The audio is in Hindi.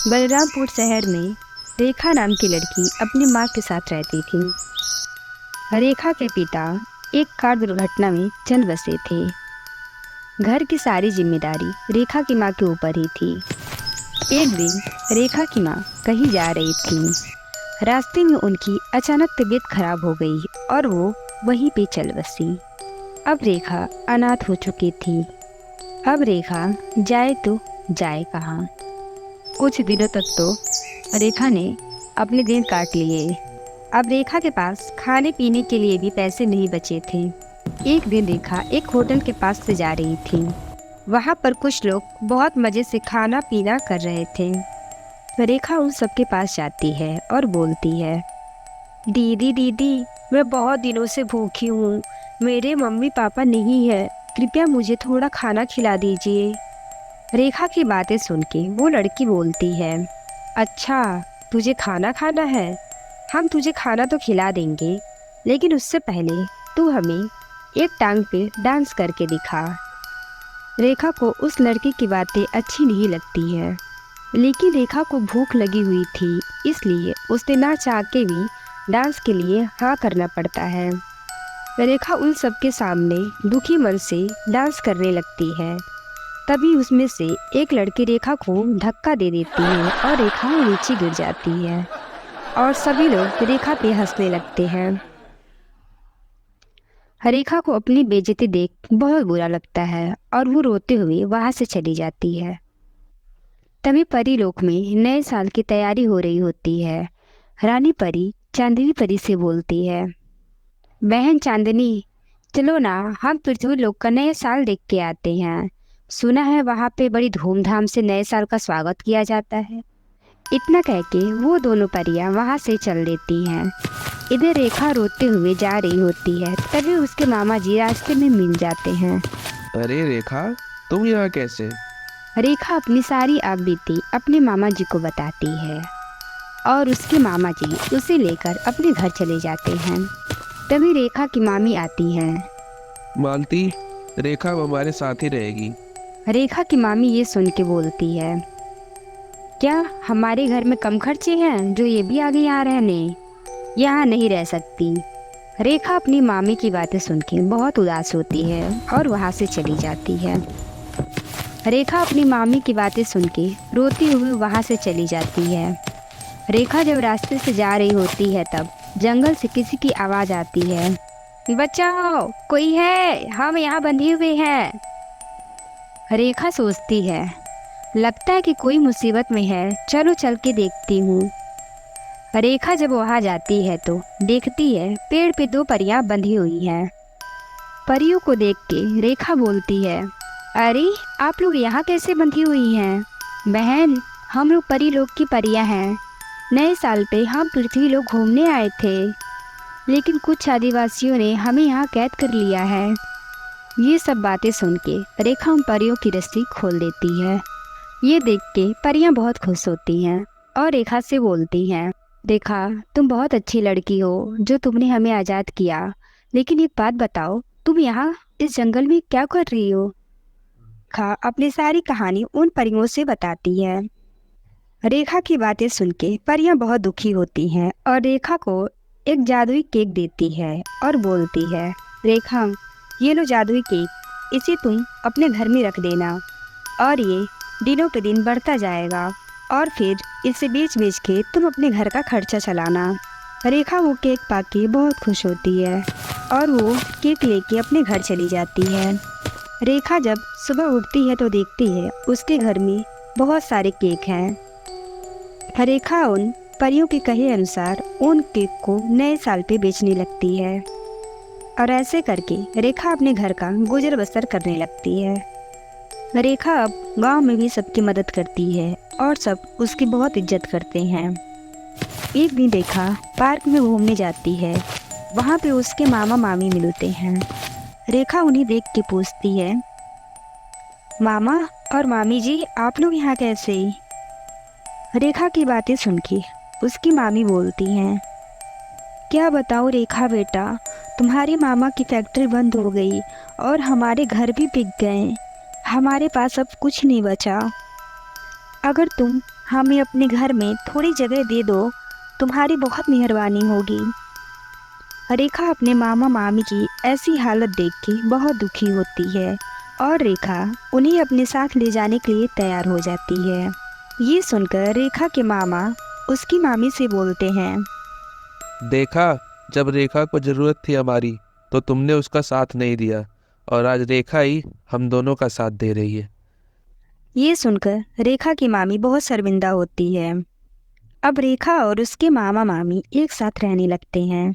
बलरामपुर शहर में रेखा नाम की लड़की अपनी माँ के साथ रहती थी। रेखा के पिता एक कार दुर्घटना में चल बसे थे। घर की सारी जिम्मेदारी रेखा की माँ के ऊपर ही थी। एक दिन रेखा की माँ कहीं जा रही थी। रास्ते में उनकी अचानक तबीयत खराब हो गई और वो वहीं पे चल बसी। अब रेखा अनाथ हो चुकी थी। अब रेखा जाए तो जाए कहाँ। कुछ दिनों तक तो रेखा ने अपने दिन काट लिए। अब रेखा के पास खाने पीने के लिए भी पैसे नहीं बचे थे। एक दिन रेखा एक होटल के पास से जा रही थी। वहाँ पर कुछ लोग बहुत मज़े से खाना पीना कर रहे थे। रेखा उन सबके पास जाती है और बोलती है, दीदी दीदी, मैं बहुत दिनों से भूखी हूँ। मेरे मम्मी पापा नहीं है, कृपया मुझे थोड़ा खाना खिला दीजिए। रेखा की बातें सुन के वो लड़की बोलती है, अच्छा, तुझे खाना खाना है? हम तुझे खाना तो खिला देंगे, लेकिन उससे पहले तू हमें एक टांग पे डांस करके दिखा। रेखा को उस लड़की की बातें अच्छी नहीं लगती है, लेकिन रेखा को भूख लगी हुई थी, इसलिए उसने ना चाह के भी डांस के लिए हाँ करना पड़ता है। रेखा उन सबके सामने दुखी मन से डांस करने लगती है। तभी उसमें से एक लड़की रेखा को धक्का दे देती है और रेखा नीचे गिर जाती है और सभी लोग रेखा पे हंसने लगते हैं। रेखा को अपनी बेइज्जती देख बहुत बुरा लगता है और वो रोते हुए वहां से चली जाती है। तभी परी लोक में नए साल की तैयारी हो रही होती है। रानी परी चांदनी परी से बोलती है, बहन चांदनी, चलो ना, हम पृथ्वी लोक का नए साल देख के आते हैं। सुना है वहाँ पे बड़ी धूमधाम से नए साल का स्वागत किया जाता है। इतना कह के वो दोनों परियां वहाँ से चल देती हैं। इधर रेखा रोते हुए जा रही होती है, तभी उसके मामा जी रास्ते में मिल जाते हैं। अरे रेखा, तुम यहाँ कैसे? रेखा अपनी सारी आपबीती अपने मामा जी को बताती है और उसके मामा जी उसे लेकर अपने घर चले जाते हैं। तभी रेखा की मामी आती है। मालती, रेखा अब हमारे साथ ही रहेगी। रेखा की मामी ये सुन के बोलती है, क्या हमारे घर में कम खर्चे हैं जो ये भी आ गई यहाँ रहने? यहाँ नहीं रह सकती। रेखा अपनी मामी की बातें सुन के बहुत उदास होती है और वहाँ से चली जाती है। रेखा अपनी मामी की बातें सुन के रोती हुई वहाँ से चली जाती है। रेखा जब रास्ते से जा रही होती है तब जंगल से किसी की आवाज़ आती है, बचाओ, कोई है, हम यहाँ बंधे हुए हैं। रेखा सोचती है, लगता है कि कोई मुसीबत में है, चलो चल के देखती हूँ। रेखा जब वहाँ जाती है तो देखती है पेड़ पे दो परियां बंधी हुई हैं। परियों को देख के रेखा बोलती है, अरे, आप लोग यहाँ कैसे बंधी हुई हैं? बहन, हम लोग परी लोग की परियां हैं। नए साल पे हम पृथ्वी लोग घूमने आए थे, लेकिन कुछ आदिवासियों ने हमें यहाँ कैद कर लिया है। ये सब बातें सुन के रेखा उन परियों की रस्सी खोल देती है। ये देख के परियां बहुत खुश होती हैं और रेखा से बोलती हैं, रेखा, तुम बहुत अच्छी लड़की हो जो तुमने हमें आज़ाद किया, लेकिन एक बात बताओ, तुम यहाँ इस जंगल में क्या कर रही हो? रेखा अपनी सारी कहानी उन परियों से बताती है। रेखा की बातें सुन के परियां बहुत दुखी होती हैं और रेखा को एक जादुई केक देती है और बोलती है, रेखा, ये लो जादुई केक, इसे तुम अपने घर में रख देना और ये दिनों पे दिन बढ़ता जाएगा और फिर इसे बेच बेच के तुम अपने घर का खर्चा चलाना। रेखा वो केक पाके बहुत खुश होती है और वो केक लेके अपने घर चली जाती है। रेखा जब सुबह उठती है तो देखती है उसके घर में बहुत सारे केक हैं। रेखा उन परियों के कहे अनुसार उन केक को नए साल पे बेचने लगती है और ऐसे करके रेखा अपने घर का गुजर बसर करने लगती है। रेखा अब गांव में भी सबकी मदद करती है और सब उसकी बहुत इज्जत करते हैं। एक दिन रेखा पार्क में घूमने जाती है। वहाँ पे उसके मामा मामी मिलते हैं। रेखा उन्हें देख के पूछती है, मामा और मामी जी, आप लोग यहाँ कैसे? रेखा की बातें सुन के उसकी मामी बोलती हैं, क्या बताओ रेखा बेटा, तुम्हारे मामा की फैक्ट्री बंद हो गई और हमारे घर भी बिक गए। हमारे पास अब कुछ नहीं बचा। अगर तुम हमें अपने घर में थोड़ी जगह दे दो, तुम्हारी बहुत मेहरबानी होगी। रेखा अपने मामा मामी की ऐसी हालत देख के बहुत दुखी होती है और रेखा उन्हें अपने साथ ले जाने के लिए तैयार हो जाती है। ये सुनकर रेखा के मामा उसकी मामी से बोलते हैं। देखा, जब रेखा को जरूरत थी हमारी तो तुमने उसका साथ नहीं दिया, और आज रेखा ही हम दोनों का साथ दे रही है। ये सुनकर रेखा की मामी बहुत शर्मिंदा होती है। अब रेखा और उसके मामा मामी एक साथ रहने लगते हैं।